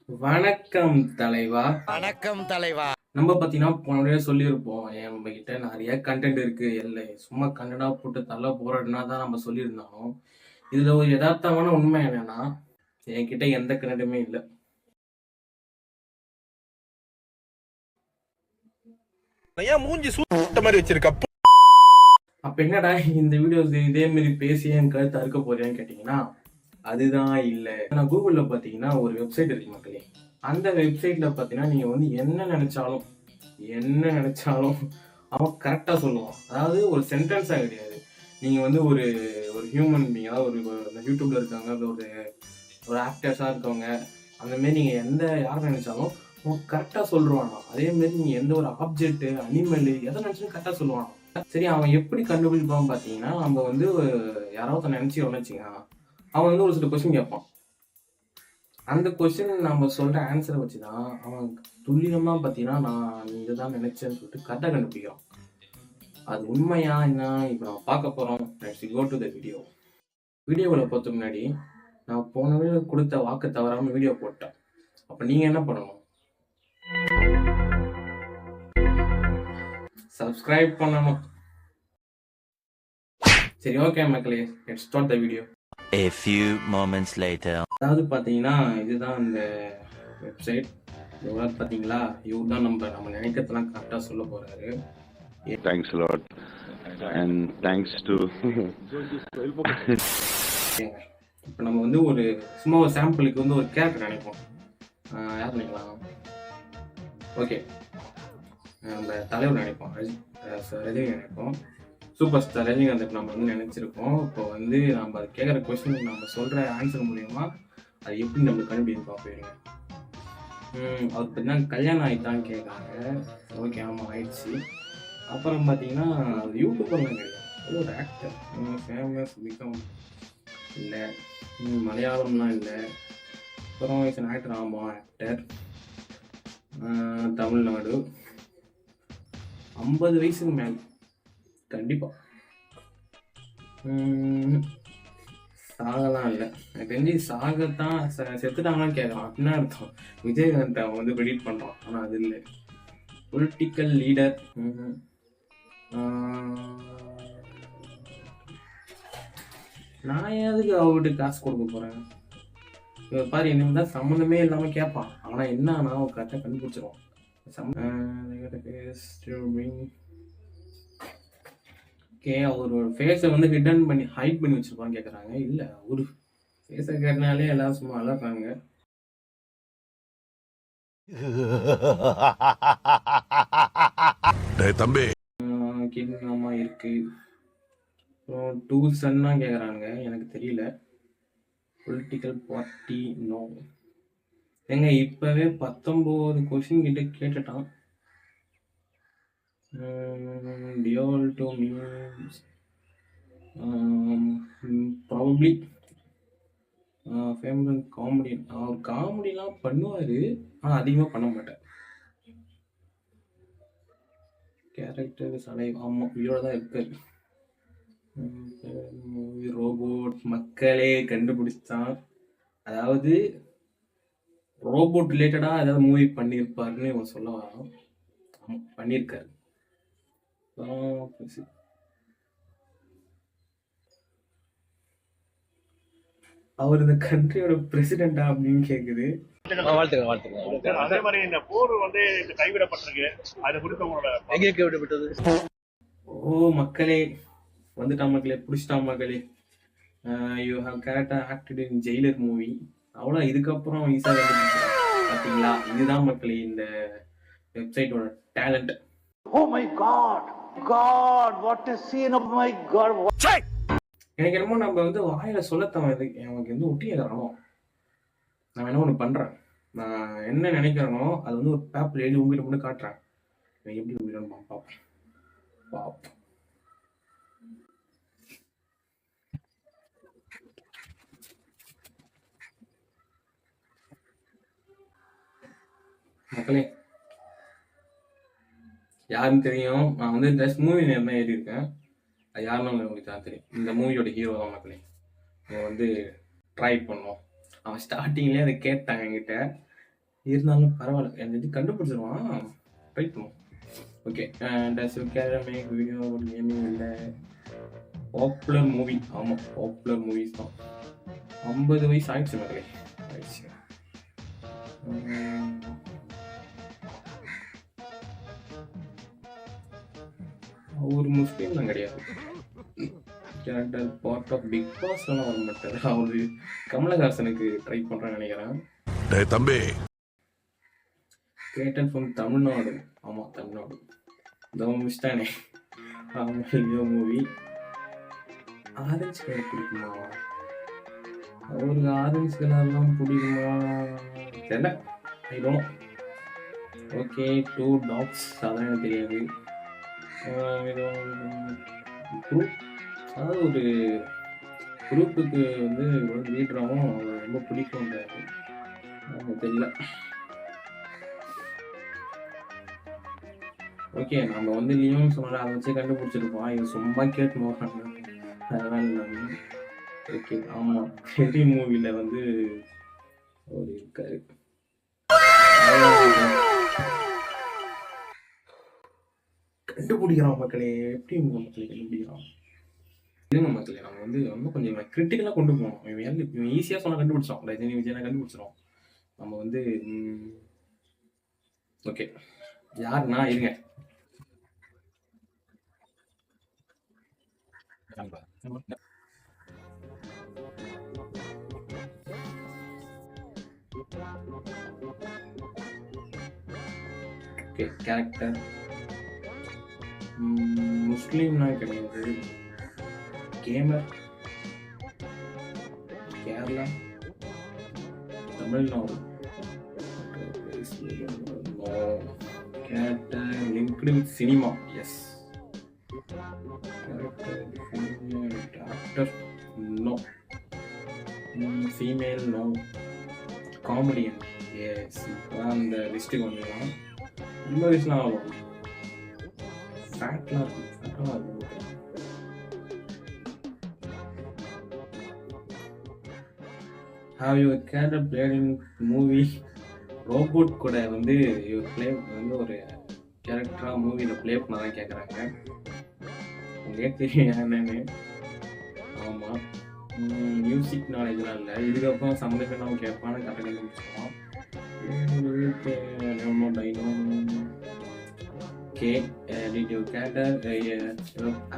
வணக்கம் தலைவா. வணக்கம் தலைவா. நம்ம பார்த்தீங்கன்னா போன சொல்லியிருப்போம். நம்ம கிட்ட நிறைய கண்டென்ட் இருக்கு. சும்மா கண்டென்ட்டா போட்டு தள்ள போறோம்னா தான் நம்ம சொல்லியிருந்தாலும், இதுல ஒரு யதார்த்தமான உண்மை என்னன்னா, என்கிட்ட எந்த கண்டென்ட்டுமே இல்ல. ஏன் மூஞ்சி சூட்ட மாதிரி வச்சிருக்க? அப்ப என்னடா இந்த வீடியோஸ் இதே மாதிரி பேசி என் கருத்து அறுக்க போறேன்னு கேட்டீங்கன்னா, அதுதான் இல்ல. நான் கூகுள்ல பார்த்தீங்கன்னா ஒரு வெப்சைட் இருக்கு மக்களே. அந்த வெப்சைட்ல பார்த்தீங்கன்னா நீங்க வந்து என்ன நினைச்சாலும் அவன் கரெக்டா சொல்லுவான். அதாவது ஒரு சென்டென்ஸா கிடையாது. நீங்க வந்து ஒரு ஒரு ஹியூமன் பீயிங், அதாவது ஒரு யூடியூப்ல இருக்காங்க, இல்ல ஒரு ஆக்டர்ஸா இருக்கவங்க, அந்த மாதிரி நீங்க யாரை நினைச்சாலும் அவன் கரெக்டா சொல்லுவானா. அதே மாதிரி நீங்க எந்த ஒரு ஆப்ஜெக்ட், அனிமல் எதை நினைச்சாலும் கரெக்டா சொல்லுவானா. சரி, அவன் எப்படி கண்டுபிடிப்பான்னு பாத்தீங்கன்னா, நம்ம வந்து யாராவது நினைச்சிரோம்னு வச்சுங்க, அவன் வந்து ஒரு சில கொஸ்டின் கேட்பான். அந்த கொஸ்டின் நம்ம சொல்ற ஆன்சரை வச்சுதான் அவன் துல்லியமா பாத்தீங்கன்னா நான் இதுதான் நினைச்சேன்னு சொல்லிட்டு கரெக்டா கண்டுபிடிக்கிறான். அது உண்மையா என்ன இப்ப நம்ம பார்க்க போறோம். Let's go to the video. வீடியோக்குள்ள போறதுக்கு முன்னாடி நான் போன வீடியோ கொடுத்த வாக்கு தவறாம வீடியோ போட்டேன். அப்ப நீங்க என்ன பண்ணணும்? சப்ஸ்கிரைப் பண்ணணும். சரி, ஓகே மக்களே, let's start the video. A few moments later. அதாவது பாத்தீங்கன்னா இதுதான் இந்த வெப்சைட். இவ்வளவு பாத்தீங்களா, இவர் தான் நம்ம நினைக்கிறதெல்லாம் கரெக்டா சொல்ல போறாரு. Thanks a lot and thanks to இப்போ நம்ம வந்து ஒரு சும்மா ஒரு சாம்பிளுக்கு வந்து ஒரு கேரக்டர் நினைப்போம். யார் நினைக்கலாம்? ஓகே, நம்ம தலைவர் நினைப்போம், ரஜினி நினைப்போம், சூப்பர் ஸ்டார் ரஜினிகாந்த் நம்ம வந்து நினைச்சிருக்கோம். இப்போ வந்து நம்ம அதை கேட்குற கொஸ்டின் நம்ம சொல்ற ஆன்சர் மூலியமா அது எப்படி நம்மளுக்கு கண்டுபிடிப்பா போயிருங்க. அவர் பார்த்தீங்கன்னா கல்யாணம் ஆகிட்டான்னு கேட்குறாங்க. ஓகே, ஆமாம் ஆயிடுச்சு. அப்புறம் பார்த்தீங்கன்னா யூடியூபர்லாம் கிடையாது, ஒரு ஆக்டர், ஃபேமஸ் பிகம் இல்லை, மலையாளம்லாம் இல்லை. அப்புறம் ஆக்டர், ஆமாம் ஆக்டர், தமிழ்நாடு, 50 வயசுக்கு மேலே கண்டிப்பாக. சாகலாம் இல்லை, எனக்கு தெரிஞ்சு சாகத்தான் செத்துட்டாங்களான்னு கேட்கலாம். அப்படின்னா அர்த்தம் விஜயகாந்த் அவன் வந்து ப்ரெடிக்ட் பண்ணுறான். ஆனால் அது இல்லை. பொலிட்டிக்கல் லீடர், நான் எதுக்கு அவர்கிட்ட காசு கொடுக்க போறேன்? பாரு, என்ன தான் சம்மந்தமே இல்லாம கேட்பான். ஆனா என்ன அவன் கரெக்டா கண்டுபிடிச்சிருவான். அவரோட ஃபேஸை வந்து ஹைட் பண்ணி வச்சிருப்பான்னு கேட்குறாங்க. இல்ல, அவரு ஃபேஸை கேட்டனாலே எல்லாரும் சும்மா அலறாங்க. தம்பி கிட்னாமா இருக்கு. அப்புறம் டூல்ஸ்ன்னா கேட்குறாங்க, எனக்கு தெரியல. Political party no. ஏங்க இப்போவே 19 கொஸ்டின் கிட்ட கேட்டுட்டான். Deol do means probably famous comedy. அவர் காமெடிலாம் பண்ணுவார், ஆனால் அதிகமாக பண்ண மாட்டார். கேரக்டர் சலை, ஆமாம் உயிரோட தான் இருக்காரு. ரோபோட், மக்களே கண்டுபிடிச்சான். அதாவது ரோபோட் ரிலேட்டடா ஏதாவது மூவி பண்ணியிருப்பாருன்னு இவன் சொல்ல வரான். பண்ணியிருக்காரு. அவர் இந்த கண்ட்ரியோட பிரசிடென்டா அப்படின்னு கேக்குது. அதே மாதிரி இந்த போர் வந்து கைவிடப்பட்டிருக்கு, அது குறித்து உங்களோட எங்கே கைவிடப்பட்டது? ஓ மக்களே, வந்துட்டான் மக்களே, பிடிச்சிட்டான் மக்களே. யூ ஹவ் கரெக்டா ஆக்டட் இன் ஜெயிலர் மூவி. அவ்வளோ, இதுக்கப்புறம் ஈஸியா பார்த்தீங்களா? இதுதான் மக்களே இந்த வெப்சைட்டோட talent. Oh my God, God, what a scene! Oh my God. எனக்கு என்னமோ நம்ம வந்து வாயில சொல்லத்தவன் எனக்கு வந்து ஒட்டி ஏறானோ. நான் என்ன ஒன்று பண்றேன், நான் என்ன நினைக்கிறேனோ அது வந்து ஒரு பேப்பர் எழுதி உங்ககிட்ட மட்டும் காட்டுறேன். எப்படி உங்ககிட்ட பார்ப்போம். மக்களே, யாருன்னு தெரியும்? நான் வந்து ஜஸ்ட் மூவி நேம் தான் எழுதியிருக்கேன். அது யாருன்னு உங்களுக்கு தான் தெரியும். இந்த மூவியோட ஹீரோ தான் மக்களே. நீங்கள் வந்து ட்ரை பண்ணோம். அவன் ஸ்டார்டிங்லேயே அதை கேட்டாங்க என்கிட்ட, இருந்தாலும் பரவாயில்ல, எனக்கு கண்டுபிடிச்சிருவான், ட்ரை பண்ணுவோம். Okay, does you care make video gaming இல்லை பாப்புலர் மூவி. ஆமாம், பாப்புலர் மூவிஸ் தான். 50 வயசு ஆயிடுச்சு மக்களே, ஆயிடுச்சு. அவர் முஸ்லீம்லாம் கிடையாது. கேரக்டர் பார்ட் ஆஃப் பிக் பாஸ்லாம் வர மாட்டார். அவரு கமலஹாசனுக்கு ட்ரை பண்ணுறான்னு நினைக்கிறேன். தம்பி கிரியேட்டட் ஃப்ரம் தமிழ்நாடு. ஆமாம், தமிழ்நாடு. தம் மிஸ்டானே. ஆமாம், மூவி. ஆரஞ்சு கலர் பிடிக்குமா? அவருக்கு ஆரஞ்சு கலர்லாம் பிடிக்குமா தெரியல, I don't know. Okay, 2 dogs, அதெல்லாம் எனக்கு தெரியாது. குரூப், அதாவது ஒரு குரூப்புக்கு வந்து லீடராகவும் அவர் ரொம்ப பிடிக்கும்ன்றாரு, எனக்கு தெரியல. ஓகே, நம்ம வந்து லியோன்னு சொன்னால அதை வச்சு கண்டுபிடிச்சிருப்போம். இது சும்மா கேட்கணும், அதனால நான் ஓகே. ஆமாம், ஹெரி மூவியில் வந்து அவர் இருக்காரு. கண்டுபிடிக்கிறான் மக்களே, எப்படி உங்கள் மக்களே கண்டுபிடிக்கிறான்? இதுங்க மக்களே, நம்ம வந்து ரொம்ப கொஞ்சம் கிரிட்டிக்கலாக கொண்டு போகணும். இவன் ஈஸியாக சொன்னால் கண்டுபிடிச்சோம், ரஜினி விஜயனா கண்டுபிடிச்சிடும். நம்ம வந்து ஓகே, யாருன்னா இருங்க. ஓகே, கேரக்டர் முஸ்லீம்னா கிடையாது. Gamer, Kerala, Tamil Nadu. Character linked with cinema. Yes. Actor no. Female no. Comedian yes. இப்போதான் அந்த லிஸ்ட்டுக்கு வந்துடலாம். இந்த வயசுலாம் ஆகும். ஃபேட்லாம் இருக்கும், ஃபேட்லாம் இருக்கும். Have you character played in movie robot கூட வந்து இவர் பிளே வந்து ஒரு கேரக்டராக மூவியில் ப்ளே பண்ணதான் கேட்குறாங்க. உங்களுக்கே தெரியும் என்னன்னு. ஆமாம், மியூசிக் நாலேஜ்லாம் இல்லை. இதுக்கப்புறம் சம்மந்தமே நம்ம கேட்பான்னு கரெக்டாக கண்டுபிடிச்சிருவோம். Okay, did you character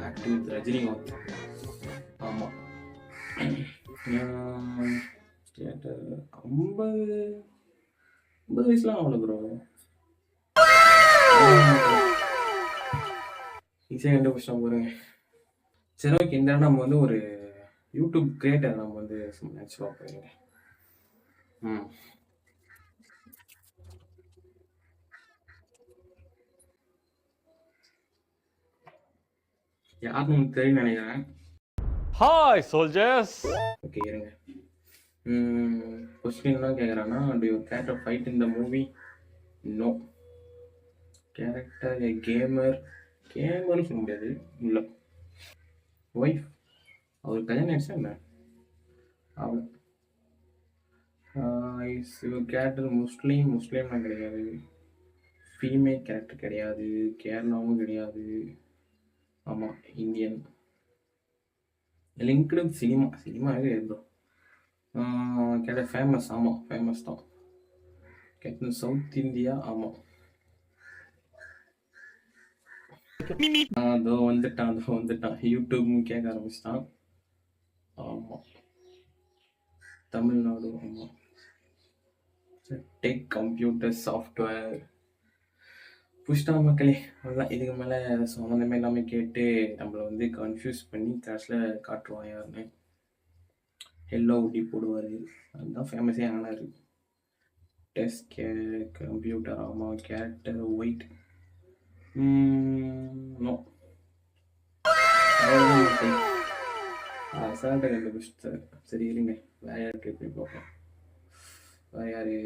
act with Rajinikanth? ஆமாம். 50 வயசுலாம் அவ்வளோ ப்ரோ, ஈஸியாக கண்டுபிடிச்சோம் பாருங்க. சரி, ஓகே, இந்த நம்ம வந்து ஒரு யூடியூப் கிரியேட்டர் நம்ம வந்து நினச்சி பார்ப்போங்க. யாருன்னு உங்களுக்கு தெரியும் நினைக்கிறேன். Hi soldiers. ஓகே, இருங்க. கொஸ்டின்லாம் கேட்குறான்னா, do you character fight in the movie? No. Character gamer, கேமர்னு சொல்ல முடியாது. இல்லை. ஒய்ஃப், அவர் கல்யாணம் ஆயிடுச்சா என்ன? அவள். கேரக்டர் முஸ்லீம், முஸ்லீம்லாம் கிடையாது. ஃபீமேல் கேரக்டர் கிடையாது. கேரளாவும் கிடையாது. ஆமாம், இந்தியன். லிங்க்டு சினிமா, சினிமா எது கேரக்டர் ஃபேமஸ். ஆமாம், ஃபேமஸ் தான். Character south India. ஆமாம். அதோ வந்துட்டான். யூடியூப் கேட்க ஆரம்பிச்சிட்டான். ஆமாம், தமிழ்நாடு. ஆமாம், டெக் கம்ப்யூட்டர் சாஃப்ட்வேர். புஷ்டா மக்களே, அதுதான். இதுக்கு மேலே சம்மந்தமே எல்லாமே கேட்டு நம்மளை வந்து கன்ஃபியூஸ் பண்ணி கிளாஸில் காட்டுவான் யாருன்னு. ஹெல்லோ ஊட்டி போடுவார், அதுதான் ஃபேமஸே ஆனார். Test computer. ஆமாம், கேரக்டர் ஒயிட். நோ. அசால்ட்டை கண்டுபிடிச்சார். சரி, இருங்க, வேற யார் ட்ரை பண்ணி பார்ப்போம். வேற யாரு?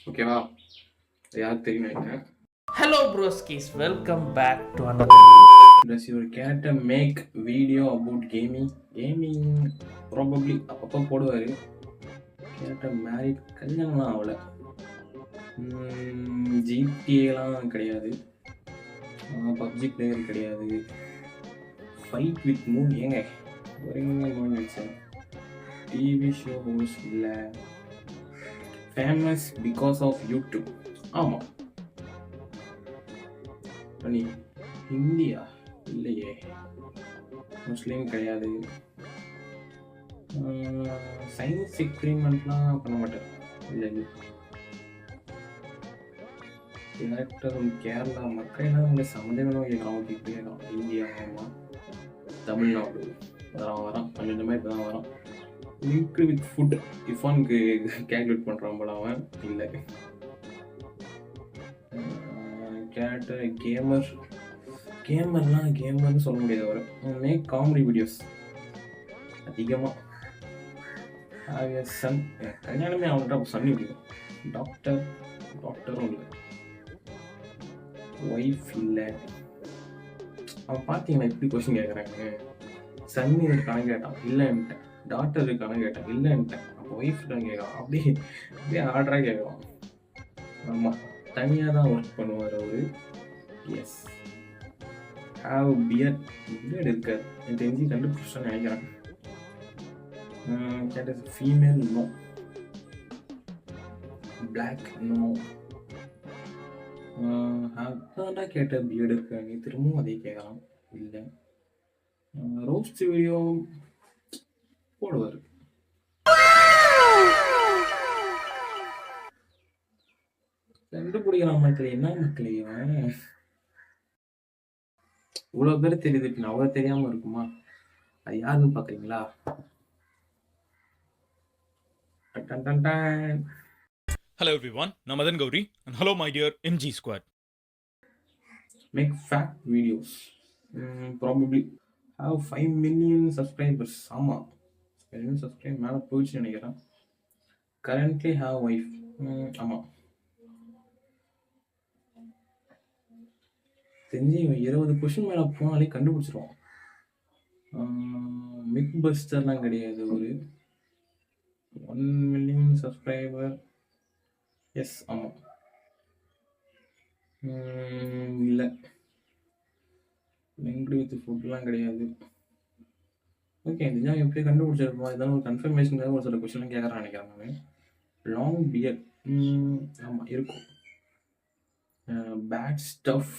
ஓகேவா, யாருக்கு தெரியும் நினைக்கிறேன். Hello broskis, welcome back to another. Does your character make video about gaming? Gaming probably அப்பப்போ போடுவார். கேரக்டர் மேரிட் கல்யாணம்லாம் ஆகலை. ஜிடிஏலாம் கிடையாது. பப்ஜி பிளேயர் கிடையாது. ஃபைட் வித் மூவ் ஏங்க ஒரே மூவி வச்சேன். டிவி ஷோஸ் இல்லை. Famous because of YouTube. ஆமாம். நீ இந்தியா இல்லையே. முஸ்லீம் கிடையாது. சயின்ஸ் எக்ஸ்பெரிமெண்ட்லாம் பண்ண மாட்டேன். இல்லை இல்லை. கேரக்டர் கேரளா மக்கள் எல்லாம் அவங்க சம்மந்தம் கேட்குறான். கேட்குறான் இந்தியா ஆமாம். தமிழ்நாடு வரான் பன்னெண்டு மாதிரி இப்போ தான் வரான். லிங்க்டு வித் ஃபுட் இஃபானுக்கு கேல்குலேட் பண்ணுறான் போல அவன். இல்லை. கேரக்டர் கேமர்னு சொல்ல முடியாது. அவர் மேக் காமெடி வீடியோஸ் அதிகமாக. சன் கல்யாணமே அவன்கிட்ட சன் பிடிக்கும். டாக்டரும் இல்லை. ஒய்ஃப் இல்லை. அவன் பார்த்தீங்களா எப்படி கொஸ்டின் கேட்குறாங்க. சன் இருக்கான கேட்டான் இல்லைன்ட்டேன். டாக்டர் இருக்கான கேட்டான் இல்லைன்ட்டேன். அப்போ ஒய்ஃப் தான் கேட்கலாம். அப்படியே ஆர்டராக கேட்கலாம். ஆமாம் தனியாக தான் ஒர்க் பண்ணுவார் அவர். எஸ். ஹாவ் பியர்ட் இருக்காது. எனக்கு தெரிஞ்சு கண்டுபிடிச்சான்னு நினைக்கிறேன். கேட்டது ஃபீமேல் நோ. Black no. அதான்டா கேட்ட பியர்டு இருக்காங்க. திரும்பவும் அதே கேட்கலாம். இல்லை. ரோஸ்ட் வீடியோ போடுவார். கண்டுபிடிக்கலாம் மக்களே. என்ன மக்களே இவ்வளோ பேர் தெரியுது. இப்போ அவ்வளோ தெரியாமல் இருக்குமா? அது யாருன்னு பார்க்குறீங்களா? Hello everyone, I'm Madan Gauri and hello my dear MG squad. Make fact videos. Probably have 5 million subscribers. ஆமாம் 5 million subscribe மேலே போயிடுச்சு நினைக்கிறேன். Currently have wife. ஆமாம் தெரிஞ்சு 20 கொஷின் மேலே போனாலே கண்டுபிடிச்சிருவோம். மித் பஸ்டர்லாம் கிடையாது. ஒரு 1 million சப்ஸ்கிரைபர். எஸ் ஆமாம். இல்லை. லிங்க்டு வித் ஃபுட்லாம் கிடையாது. ஓகே இதுதான் எப்படி கண்டுபிடிச்சிருப்போம். இதெல்லாம் ஒரு கன்ஃபர்மேஷனுக்காக ஒரு சில கொஷின்லாம் கேட்குறான்னு நினைக்கிறேன் நான். லாங் பியர் ஆமாம் இருக்கும். பேட் ஸ்டஃப்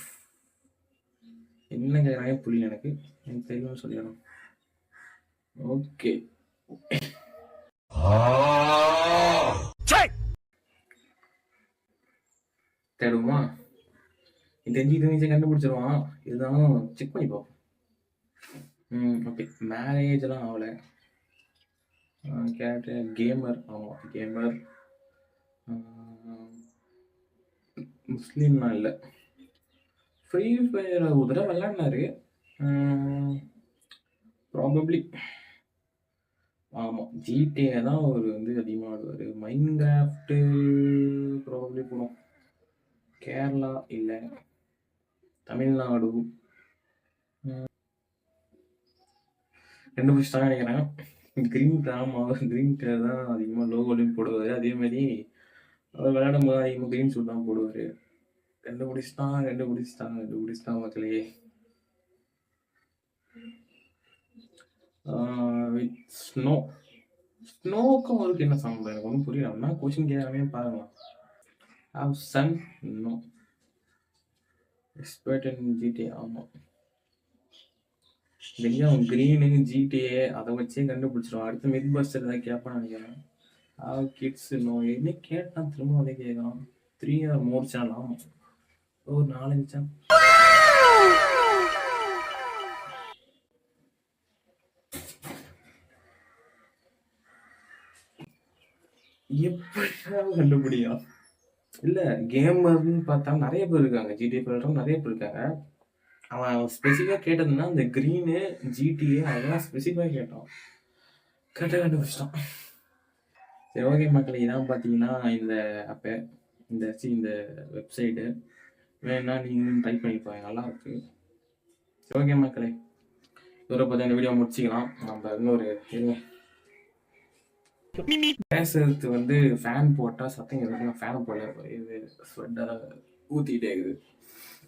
என்ன கேட்குறாங்க புரியல. எனக்கு தெரியும்னு சொல்லிடணும். ஓகே தேடுவோமா? தெரிஞ்சு இது கண்டுபிடிச்சிருவான். இதுதான் செக் பண்ணி பார்ப்போம். ஓகே மேரேஜெலாம் ஆகலை. Character gamer. ஆமாம் கேமர். முஸ்லீம்லாம் இல்லை. ஃப்ரீ ஃபயர் ஒரு தடவை விளையாடினாரு. ப்ராபப்ளி ஆமாம் ஜிடிஏ தான் அவர் வந்து அதிகமாக ஆடுவார். மைண்ட் கிராஃப்ட்டு ப்ராபப்ளி போடும். கேரளா இல்லை. தமிழ்நாடு. கண்டுபிடிச்சிட்டான்னு நினைக்கிறேன். க்ரீன் கலர் தான் அதிகமாக லோகோலையும் போடுவார். அதேமாதிரி அவர் விளையாடும் போது அதிகமாக க்ரீன் சூட் தான் போடுவார். கண்டுபிடிச்சிட்டான் மக்களே. வித் ஸ்னோக்கும் அவருக்கு என்ன சம்பந்தம் எனக்கு ஒன்றும் புரியல. அப்படின்னா கொஷின் கேட்கறமே பாருங்களா. Have son no. Expert in GTA. ஆமாம் தெரிஞ்சு அவன் க்ரீனு ஜிடிஏ அதை வச்சே கண்டுபிடிச்சிருவான். அடுத்து மித் பஸ்டர் தான் கேட்பான்னு நினைக்கிறேன். Have kids no. என்ன கேட்டான் திரும்ப அதே கேட்கலாம். 3 or more சேனல். ஆமாம் ஒரு 4-5 சேனல். எப்படி கண்டுபிடிக்கும்? இல்லை கேமர்னு பார்த்தா நிறைய பேர் இருக்காங்க. ஜிடிஏ பிளேயரும் நிறைய பேர் இருக்காங்க. அவன் ஸ்பெசிஃபிக்காக கேட்டதுன்னா இந்த க்ரீனு ஜிடிஏ அதெல்லாம் ஸ்பெசிஃபிக்காக கேட்டான். கண்டுபிடிச்சிட்டான். சரி ஓகே மக்களே இதான் பார்த்தீங்கன்னா இந்த ஆப்பு இந்த வெப்சைட்டு. வேணா நீங்களும் ட்ரை பண்ணி பாருங்க, நல்லா இருக்கு. சரி, ஓகே மக்களே, இதோட பார்த்தா இந்த வீடியோ முடிச்சிக்கலாம். நம்ம இன்னொரு இருங்க பேசுறது வந்து ஃபேன் போட்டால் சத்தம் இருக்குது. ஃபேன் போடல, இது ஸ்வெட்டாக ஊற்றிக்கிட்டே இருக்குது.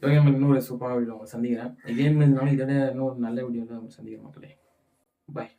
ஓகே, நம்ம இன்னொரு சூப்பரான வீடியோ உங்களை சந்திக்கிறேன். இதே மாதிரி இருந்தாலும் இதோட இன்னொரு நல்ல வீடியோவில் நம்ம சந்திக்கிறோம் மக்களே. பாய்.